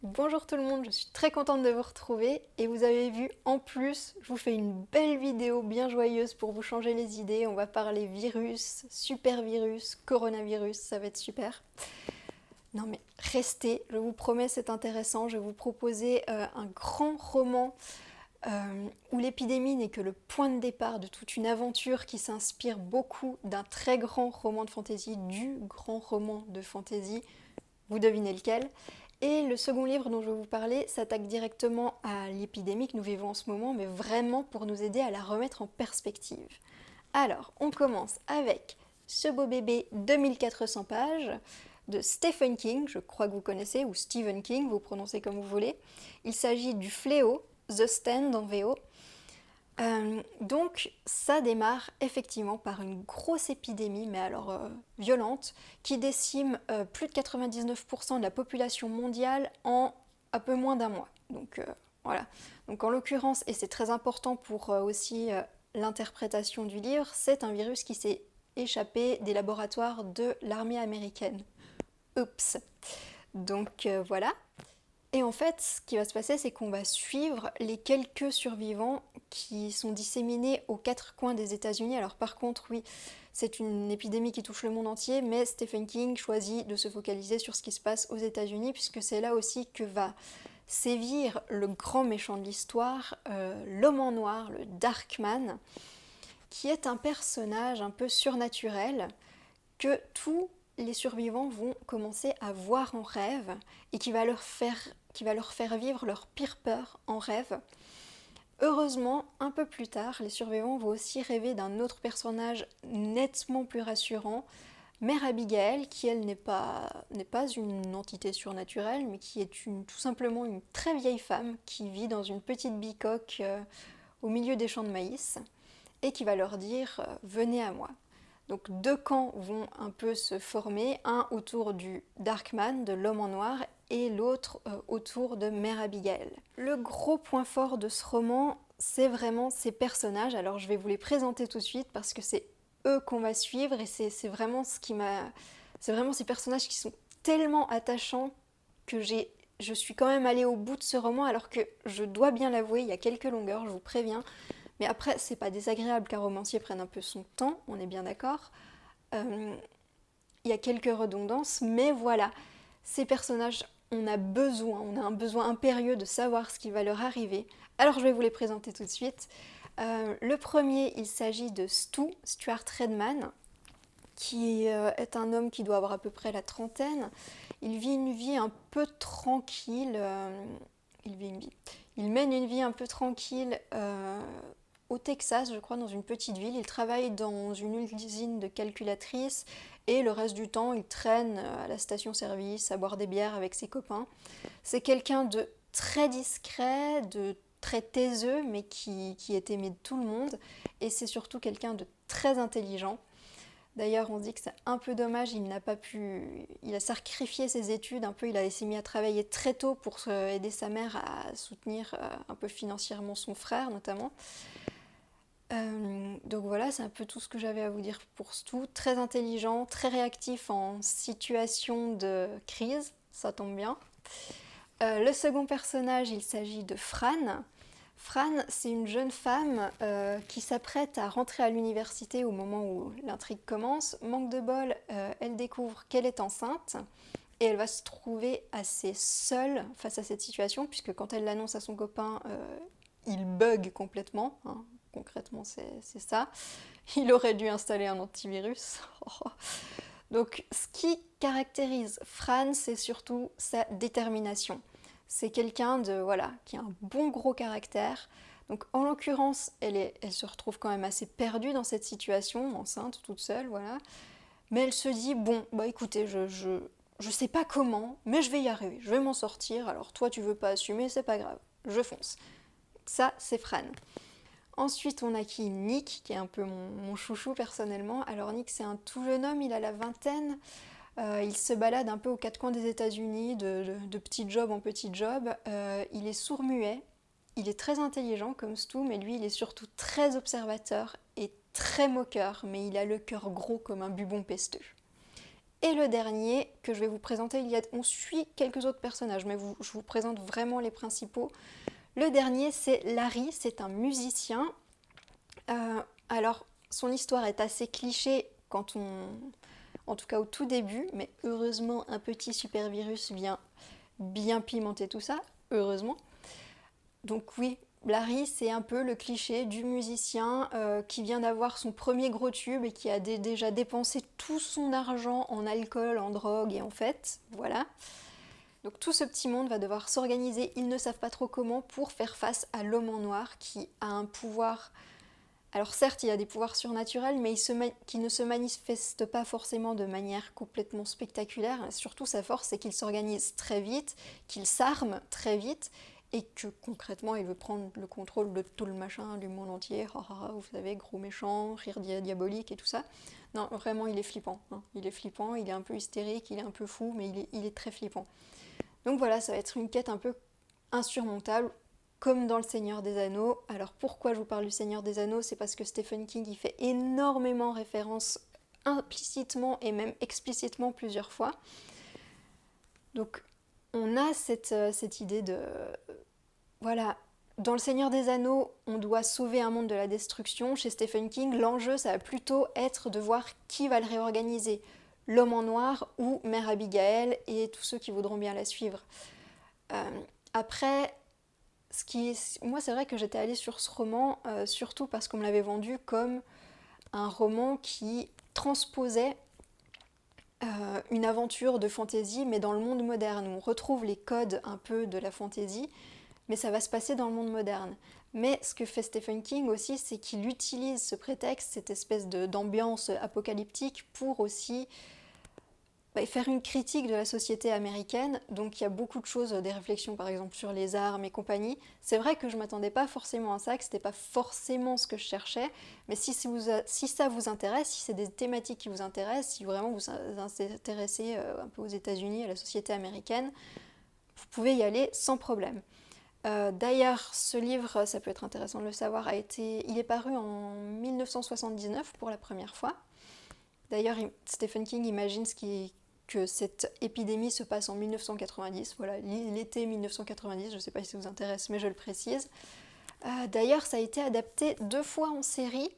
Bonjour tout le monde, je suis très contente de vous retrouver et vous avez vu, en plus, je vous fais une belle vidéo bien joyeuse pour vous changer les idées. On va parler virus, super virus, coronavirus, ça va être super. Non mais restez, je vous promets c'est intéressant, je vais vous proposer un grand roman où l'épidémie n'est que le point de départ de toute une aventure qui s'inspire beaucoup d'un très grand roman de fantasy, du grand roman de fantasy, vous devinez lequel. Et le second livre dont je vais vous parler s'attaque directement à l'épidémie que nous vivons en ce moment, mais vraiment pour nous aider à la remettre en perspective. Alors, on commence avec ce beau bébé 2400 pages de Stephen King, je crois que vous connaissez, ou Stephen King, vous prononcez comme vous voulez. Il s'agit du Fléau, The Stand en VO. Donc ça démarre effectivement par une grosse épidémie, mais alors violente, qui décime plus de 99% de la population mondiale en un peu moins d'un mois. Donc voilà. Donc en l'occurrence, et c'est très important pour aussi l'interprétation du livre, c'est un virus qui s'est échappé des laboratoires de l'armée américaine. Oups. Donc voilà. Et en fait, ce qui va se passer, c'est qu'on va suivre les quelques survivants qui sont disséminés aux quatre coins des États-Unis. Alors par contre, oui, c'est une épidémie qui touche le monde entier, mais Stephen King choisit de se focaliser sur ce qui se passe aux États-Unis, puisque c'est là aussi que va sévir le grand méchant de l'histoire, l'homme en noir, le Darkman, qui est un personnage un peu surnaturel que tous les survivants vont commencer à voir en rêve et qui va leur faire vivre leur pire peur en rêve. Heureusement, un peu plus tard, les survivants vont aussi rêver d'un autre personnage nettement plus rassurant, Mère Abigail, qui elle n'est pas une entité surnaturelle, mais qui est tout simplement une très vieille femme qui vit dans une petite bicoque au milieu des champs de maïs et qui va leur dire venez à moi. Donc deux camps vont un peu se former, un autour du Darkman, de l'homme en noir, et l'autre autour de Mère Abigail. Le gros point fort de ce roman, c'est vraiment ces personnages. Alors je vais vous les présenter tout de suite parce que c'est eux qu'on va suivre et c'est vraiment ce qui m'a... C'est vraiment ces personnages qui sont tellement attachants que je suis quand même allée au bout de ce roman alors que je dois bien l'avouer, il y a quelques longueurs, je vous préviens. Mais après, c'est pas désagréable qu'un romancier prenne un peu son temps, on est bien d'accord. Euh, il y a quelques redondances, mais voilà, ces personnages, on a un besoin impérieux de savoir ce qui va leur arriver. Alors je vais vous les présenter tout de suite. Le premier, il s'agit de Stuart Redman, qui est un homme qui doit avoir à peu près la trentaine. Il vit une vie un peu tranquille. Il mène une vie un peu tranquille au Texas, je crois, dans une petite ville. Il travaille dans une usine de calculatrice et le reste du temps, il traîne à la station-service à boire des bières avec ses copains. C'est quelqu'un de très discret, de très taiseux, mais qui est aimé de tout le monde. Et c'est surtout quelqu'un de très intelligent. D'ailleurs, on dit que c'est un peu dommage, il a sacrifié ses études un peu, il s'est mis à travailler très tôt pour aider sa mère à soutenir un peu financièrement son frère notamment. Donc voilà, c'est un peu tout ce que j'avais à vous dire pour Stu. Très intelligent, très réactif en situation de crise, ça tombe bien. Le second personnage, il s'agit de Fran. Fran, c'est une jeune femme qui s'apprête à rentrer à l'université au moment où l'intrigue commence. Manque de bol, elle découvre qu'elle est enceinte et elle va se trouver assez seule face à cette situation puisque quand elle l'annonce à son copain, il bug complètement, hein. Concrètement, c'est ça. Il aurait dû installer un antivirus. Donc, ce qui caractérise Fran, c'est surtout sa détermination. C'est quelqu'un de voilà qui a un bon gros caractère. Donc, en l'occurrence, elle se retrouve quand même assez perdue dans cette situation, enceinte, toute seule, voilà. Mais elle se dit bon, bah écoutez, je sais pas comment, mais je vais y arriver, je vais m'en sortir. Alors toi, tu veux pas assumer, c'est pas grave, je fonce. Ça, c'est Fran. Ensuite, on a qui Nick, qui est un peu mon chouchou personnellement. Alors Nick, c'est un tout jeune homme, il a la vingtaine. Il se balade un peu aux quatre coins des États-Unis, de petit job en petit job. Il est sourd-muet, il est très intelligent comme Stu, mais lui, il est surtout très observateur et très moqueur, mais il a le cœur gros comme un bubon pesteux. Et le dernier que je vais vous présenter, on suit quelques autres personnages, mais je vous présente vraiment les principaux. Le dernier, c'est Larry, c'est un musicien. Alors, son histoire est assez cliché en tout cas au tout début, mais heureusement, un petit super virus vient bien pimenter tout ça, heureusement. Donc oui, Larry, c'est un peu le cliché du musicien qui vient d'avoir son premier gros tube et qui a déjà dépensé tout son argent en alcool, en drogue et en fêtes, voilà. Donc tout ce petit monde va devoir s'organiser, ils ne savent pas trop comment, pour faire face à l'homme en noir qui a un pouvoir. Alors certes, il a des pouvoirs surnaturels, mais qui ne se manifestent pas forcément de manière complètement spectaculaire. Surtout, sa force, c'est qu'il s'organise très vite, qu'il s'arme très vite, et que concrètement, il veut prendre le contrôle de tout le machin, du monde entier. Vous savez, gros méchant, rire diabolique et tout ça. Non, vraiment, il est flippant. Hein. Il est flippant, il est un peu hystérique, il est un peu fou, mais il est très flippant. Donc voilà, ça va être une quête un peu insurmontable, comme dans Le Seigneur des Anneaux. Alors pourquoi je vous parle du Seigneur des Anneaux? C'est parce que Stephen King y fait énormément référence implicitement et même explicitement plusieurs fois. Donc on a cette idée de... Voilà, dans Le Seigneur des Anneaux, on doit sauver un monde de la destruction. Chez Stephen King, l'enjeu, ça va plutôt être de voir qui va le réorganiser. L'homme en noir ou Mère Abigail et tous ceux qui voudront bien la suivre. Après, moi, c'est vrai que j'étais allée sur ce roman, surtout parce qu'on me l'avait vendu comme un roman qui transposait une aventure de fantasy, mais dans le monde moderne, où on retrouve les codes un peu de la fantasy, mais ça va se passer dans le monde moderne. Mais ce que fait Stephen King aussi, c'est qu'il utilise ce prétexte, cette espèce d'ambiance apocalyptique, pour aussi faire une critique de la société américaine. Donc il y a beaucoup de choses, des réflexions par exemple sur les armes et compagnie. C'est vrai que je m'attendais pas forcément à ça, que c'était pas forcément ce que je cherchais, mais si ça vous intéresse, si c'est des thématiques qui vous intéressent, si vraiment vous vous intéressez un peu aux États-Unis, à la société américaine, vous pouvez y aller sans problème. D'ailleurs, ce livre, ça peut être intéressant de le savoir, il est paru en 1979 pour la première fois. D'ailleurs, Stephen King imagine que cette épidémie se passe en 1990, voilà, l'été 1990, je ne sais pas si ça vous intéresse, mais je le précise. D'ailleurs, ça a été adapté 2 fois en série.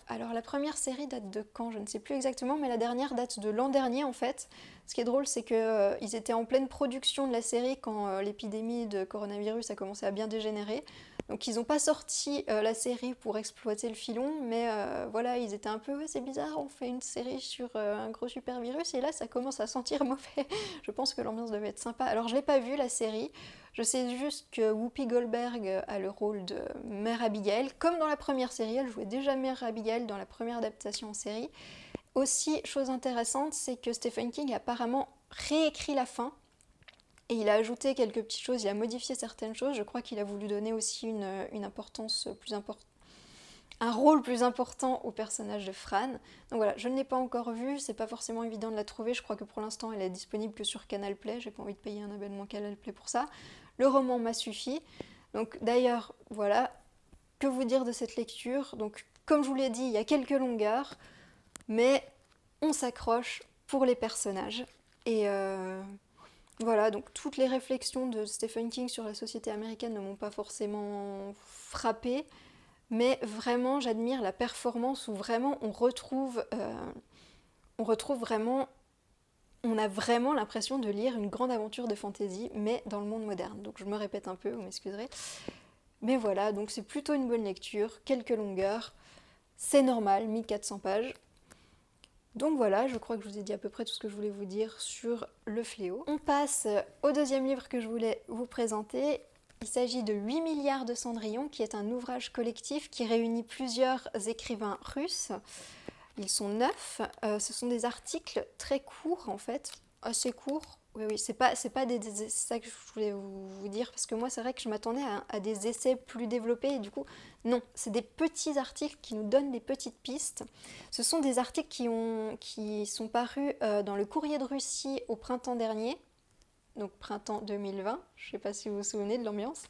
Alors la première série date de quand? Je ne sais plus exactement, mais la dernière date de l'an dernier en fait. Ce qui est drôle, c'est qu'ils étaient en pleine production de la série quand l'épidémie de coronavirus a commencé à bien dégénérer. Donc ils n'ont pas sorti la série pour exploiter le filon, mais voilà, ils étaient un peu, ouais, c'est bizarre, on fait une série sur un gros super virus, et là ça commence à sentir mauvais. Je pense que l'ambiance devait être sympa. Alors je l'ai pas vue la série, je sais juste que Whoopi Goldberg a le rôle de Mère Abigail. Comme dans la première série, elle jouait déjà Mère Abigail dans la première adaptation en série. Aussi, chose intéressante, c'est que Stephen King a apparemment réécrit la fin. Et il a ajouté quelques petites choses, il a modifié certaines choses. Je crois qu'il a voulu donner aussi une importance plus importante, un rôle plus important au personnage de Fran. Donc voilà, je ne l'ai pas encore vue, c'est pas forcément évident de la trouver. Je crois que pour l'instant, elle est disponible que sur Canal Play. J'ai pas envie de payer un abonnement Canal Play pour ça. Le roman m'a suffi. Donc d'ailleurs, voilà, que vous dire de cette lecture? Donc comme je vous l'ai dit, il y a quelques longueurs, mais on s'accroche pour les personnages. Et voilà, donc toutes les réflexions de Stephen King sur la société américaine ne m'ont pas forcément frappée, mais vraiment j'admire la performance où vraiment on retrouve vraiment, on a vraiment l'impression de lire une grande aventure de fantasy, mais dans le monde moderne. Donc je me répète un peu, vous m'excuserez. Mais voilà, donc c'est plutôt une bonne lecture, quelques longueurs, c'est normal, 1400 pages. Donc voilà, je crois que je vous ai dit à peu près tout ce que je voulais vous dire sur Le Fléau. On passe au deuxième livre que je voulais vous présenter. Il s'agit de 8 milliards de cendrillons, qui est un ouvrage collectif qui réunit plusieurs écrivains russes. Ils sont 9. Ce sont des articles très courts en fait, assez courts. Oui, c'est ça que je voulais vous dire, parce que moi c'est vrai que je m'attendais à des essais plus développés, et du coup, non, c'est des petits articles qui nous donnent des petites pistes. Ce sont des articles qui sont parus dans le Courrier de Russie au printemps dernier, donc printemps 2020, je ne sais pas si vous vous souvenez de l'ambiance,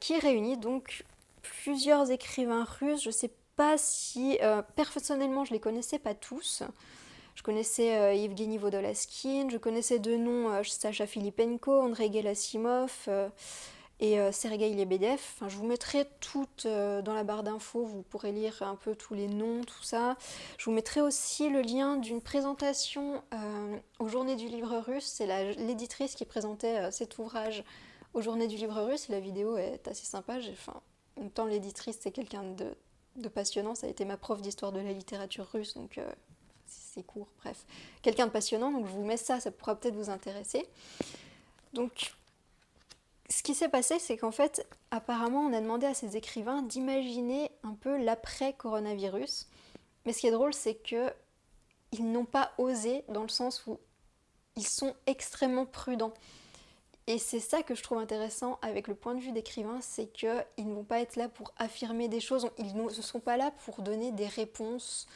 qui réunit donc plusieurs écrivains russes. Je ne sais pas si, personnellement je ne les connaissais pas tous, Je connaissais Evgeny Vodolaskine, je connaissais de nom Sacha Filipenko, Andrei Gerasimov et Sergueï Lebedev. Enfin, je vous mettrai toutes dans la barre d'infos, vous pourrez lire un peu tous les noms, tout ça. Je vous mettrai aussi le lien d'une présentation aux Journées du Livre Russe. C'est l'éditrice qui présentait cet ouvrage aux Journées du Livre Russe. Et la vidéo est assez sympa. En même temps, l'éditrice, c'est quelqu'un de passionnant. Ça a été ma prof d'histoire de la littérature russe, donc c'est court, bref. Quelqu'un de passionnant, donc je vous mets ça pourra peut-être vous intéresser. Donc, ce qui s'est passé, c'est qu'en fait, apparemment, on a demandé à ces écrivains d'imaginer un peu l'après-coronavirus. Mais ce qui est drôle, c'est qu'ils n'ont pas osé, dans le sens où ils sont extrêmement prudents. Et c'est ça que je trouve intéressant avec le point de vue d'écrivains, c'est qu'ils ne vont pas être là pour affirmer des choses, ils ne sont pas là pour donner des réponses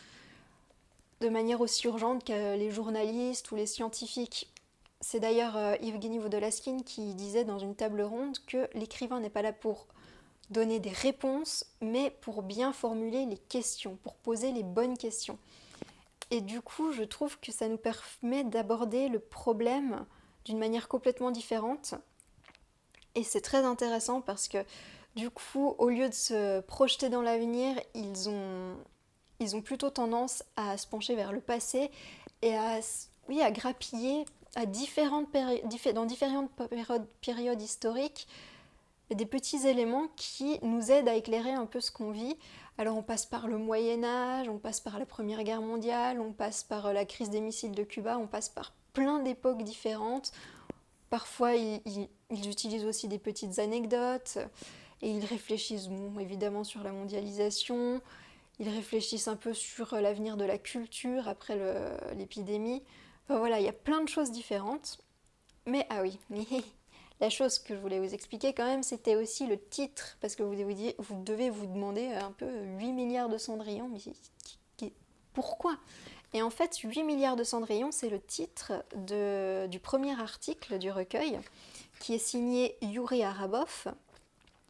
de manière aussi urgente que les journalistes ou les scientifiques. C'est d'ailleurs Evgeny Vodolaskine qui disait dans une table ronde que l'écrivain n'est pas là pour donner des réponses, mais pour bien formuler les questions, pour poser les bonnes questions. Et du coup, je trouve que ça nous permet d'aborder le problème d'une manière complètement différente. Et c'est très intéressant parce que du coup, au lieu de se projeter dans l'avenir, ils ont plutôt tendance à se pencher vers le passé et à grappiller dans différentes périodes historiques des petits éléments qui nous aident à éclairer un peu ce qu'on vit. Alors on passe par le Moyen-Âge, on passe par la Première Guerre mondiale, on passe par la crise des missiles de Cuba, on passe par plein d'époques différentes. Parfois ils utilisent aussi des petites anecdotes et ils réfléchissent évidemment sur la mondialisation. Ils réfléchissent un peu sur l'avenir de la culture après l'épidémie. Enfin voilà, il y a plein de choses différentes. Mais ah oui, la chose que je voulais vous expliquer quand même, c'était aussi le titre, parce que vous devez vous demander un peu 8 milliards de cendrillons, mais pourquoi ? Et en fait, 8 milliards de cendrillons, c'est le titre du premier article du recueil, qui est signé Yuri Arabov.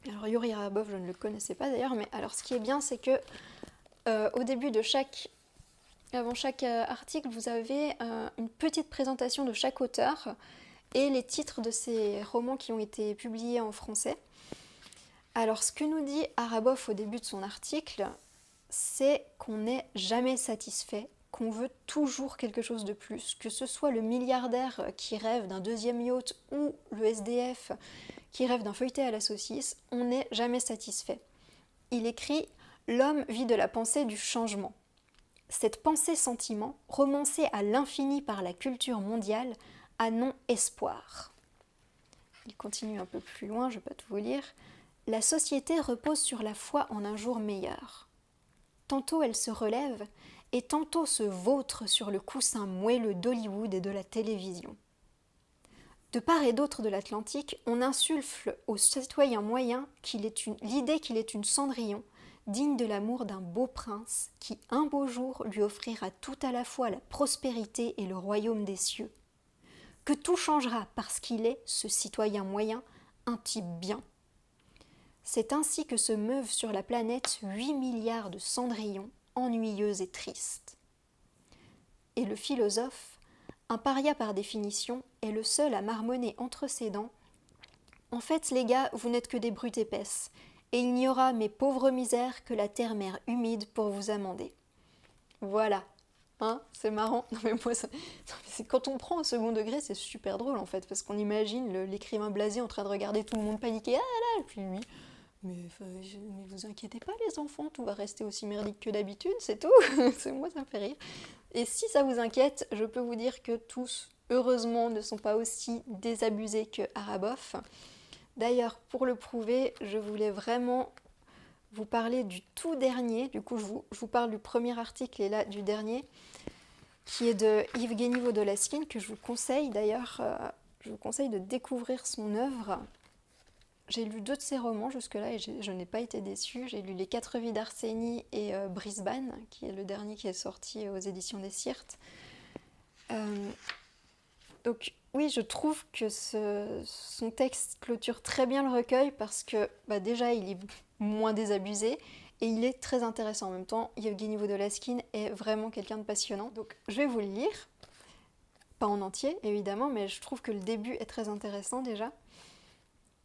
Alors Yuri Arabov, je ne le connaissais pas d'ailleurs, mais alors ce qui est bien, c'est que au début avant chaque article, vous avez une petite présentation de chaque auteur et les titres de ces romans qui ont été publiés en français. Alors, ce que nous dit Arabov au début de son article, c'est qu'on n'est jamais satisfait, qu'on veut toujours quelque chose de plus, que ce soit le milliardaire qui rêve d'un deuxième yacht ou le SDF qui rêve d'un feuilleté à la saucisse, on n'est jamais satisfait. Il écrit « L'homme vit de la pensée du changement. Cette pensée-sentiment, romancée à l'infini par la culture mondiale, a non-espoir. » Il continue un peu plus loin, je ne vais pas tout vous lire. « La société repose sur la foi en un jour meilleur. Tantôt elle se relève, et tantôt se vautre sur le coussin moelleux d'Hollywood et de la télévision. De part et d'autre de l'Atlantique, on insuffle au citoyen moyen l'idée qu'il est une Cendrillon, digne de l'amour d'un beau prince, qui un beau jour lui offrira tout à la fois la prospérité et le royaume des cieux. Que tout changera parce qu'il est, ce citoyen moyen, un type bien. C'est ainsi que se meuvent sur la planète 8 milliards de cendrillons, ennuyeux et tristes. Et le philosophe, un paria par définition, est le seul à marmonner entre ses dents. En fait, les gars, vous n'êtes que des brutes épaisses, et il n'y aura, mes pauvres misères, que la terre-mère humide pour vous amender. Voilà. Hein, c'est marrant. Non, mais moi, quand on prend au second degré, c'est super drôle en fait, parce qu'on imagine l'écrivain blasé en train de regarder tout le monde paniquer. Ah là, et puis lui. Mais vous inquiétez pas les enfants, tout va rester aussi merdique que d'habitude, c'est tout. Moi ça me fait rire. Et si ça vous inquiète, je peux vous dire que tous, heureusement, ne sont pas aussi désabusés que Arabov. D'ailleurs, pour le prouver, je voulais vraiment vous parler du tout dernier, du coup je vous parle du premier article et là du dernier, qui est de Evgeny Vodolaskine, que je vous conseille d'ailleurs, je vous conseille de découvrir son œuvre. J'ai lu 2 de ses romans jusque-là et je n'ai pas été déçue. J'ai lu Les 4 vies d'Arsenie et Brisbane, qui est le dernier qui est sorti aux éditions des Sirtes. Donc oui, je trouve que son texte clôture très bien le recueil parce que déjà il est moins désabusé et il est très intéressant en même temps. Yevgeny Vodolazkin est vraiment quelqu'un de passionnant, donc je vais vous le lire. Pas en entier, évidemment, mais je trouve que le début est très intéressant déjà.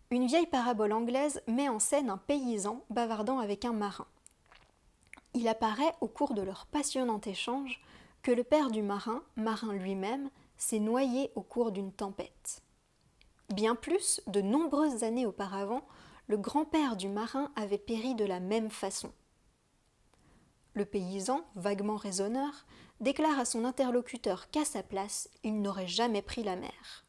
Une vieille parabole anglaise met en scène un paysan bavardant avec un marin. Il apparaît au cours de leur passionnant échange que le père du marin, marin lui-même, s'est noyé au cours d'une tempête. Bien plus, de nombreuses années auparavant, le grand-père du marin avait péri de la même façon. Le paysan, vaguement raisonneur, déclare à son interlocuteur qu'à sa place, il n'aurait jamais pris la mer.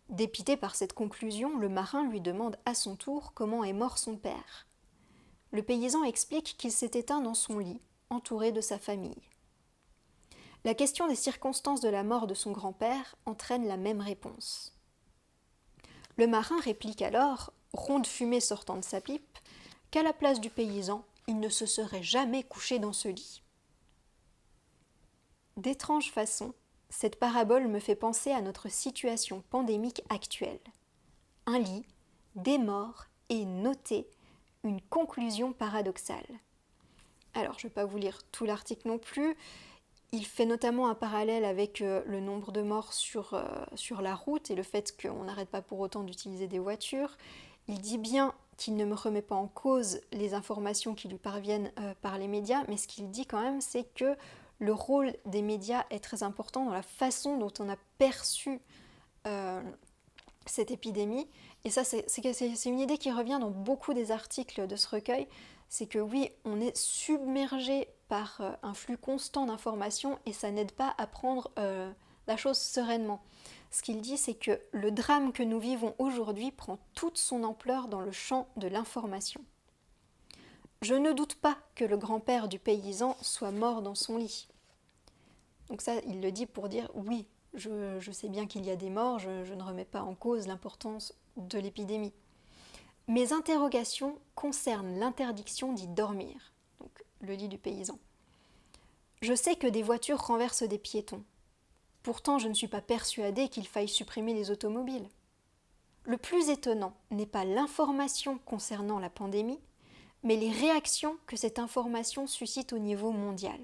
Dépité par cette conclusion, le marin lui demande à son tour comment est mort son père. Le paysan explique qu'il s'est éteint dans son lit, entouré de sa famille. La question des circonstances de la mort de son grand-père entraîne la même réponse. Le marin réplique alors, rond de fumée sortant de sa pipe, qu'à la place du paysan, il ne se serait jamais couché dans ce lit. D'étrange façon, cette parabole me fait penser à notre situation pandémique actuelle. Un lit, des morts et notez une conclusion paradoxale. Alors, je ne vais pas vous lire tout l'article non plus. Il fait notamment un parallèle avec le nombre de morts sur la route et le fait qu'on n'arrête pas pour autant d'utiliser des voitures. Il dit bien qu'il ne me remet pas en cause les informations qui lui parviennent par les médias, mais ce qu'il dit quand même, c'est que le rôle des médias est très important dans la façon dont on a perçu cette épidémie. Et ça, c'est une idée qui revient dans beaucoup des articles de ce recueil. C'est que oui, on est submergé par un flux constant d'informations et ça n'aide pas à prendre la chose sereinement. Ce qu'il dit, c'est que le drame que nous vivons aujourd'hui prend toute son ampleur dans le champ de l'information. Je ne doute pas que le grand-père du paysan soit mort dans son lit. Donc ça, il le dit pour dire oui, je sais bien qu'il y a des morts, je ne remets pas en cause l'importance de l'épidémie. Mes interrogations concernent l'interdiction d'y dormir, donc le lit du paysan. Je sais que des voitures renversent des piétons. Pourtant, je ne suis pas persuadée qu'il faille supprimer les automobiles. Le plus étonnant n'est pas l'information concernant la pandémie, mais les réactions que cette information suscite au niveau mondial.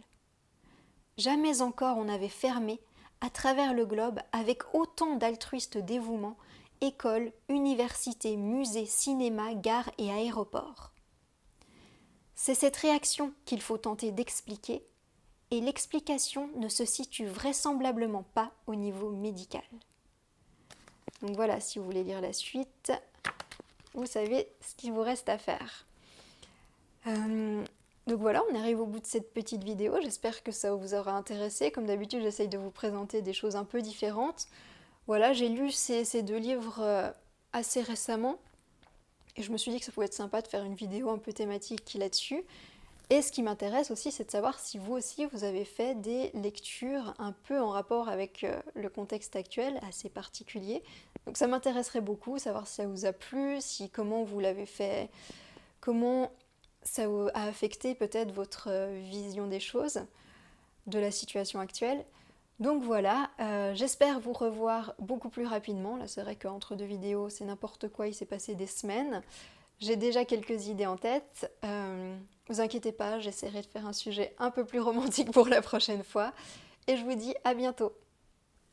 Jamais encore on n'avait fermé, à travers le globe, avec autant d'altruistes dévouement, écoles, universités, musées, cinémas, gares et aéroports. C'est cette réaction qu'il faut tenter d'expliquer, et l'explication ne se situe vraisemblablement pas au niveau médical. Donc voilà, si vous voulez lire la suite, vous savez ce qu'il vous reste à faire. Donc voilà, on arrive au bout de cette petite vidéo, j'espère que ça vous aura intéressé. Comme d'habitude, j'essaye de vous présenter des choses un peu différentes. Voilà, j'ai lu ces deux livres assez récemment, et je me suis dit que ça pouvait être sympa de faire une vidéo un peu thématique là-dessus. Et ce qui m'intéresse aussi, c'est de savoir si vous aussi, vous avez fait des lectures un peu en rapport avec le contexte actuel, assez particulier. Donc ça m'intéresserait beaucoup, savoir si ça vous a plu, comment vous l'avez fait, comment ça a affecté peut-être votre vision des choses, de la situation actuelle. Donc voilà, j'espère vous revoir beaucoup plus rapidement. Là, c'est vrai qu'entre deux vidéos, c'est n'importe quoi, il s'est passé des semaines. J'ai déjà quelques idées en tête. Vous inquiétez pas, j'essaierai de faire un sujet un peu plus romantique pour la prochaine fois. Et je vous dis à bientôt.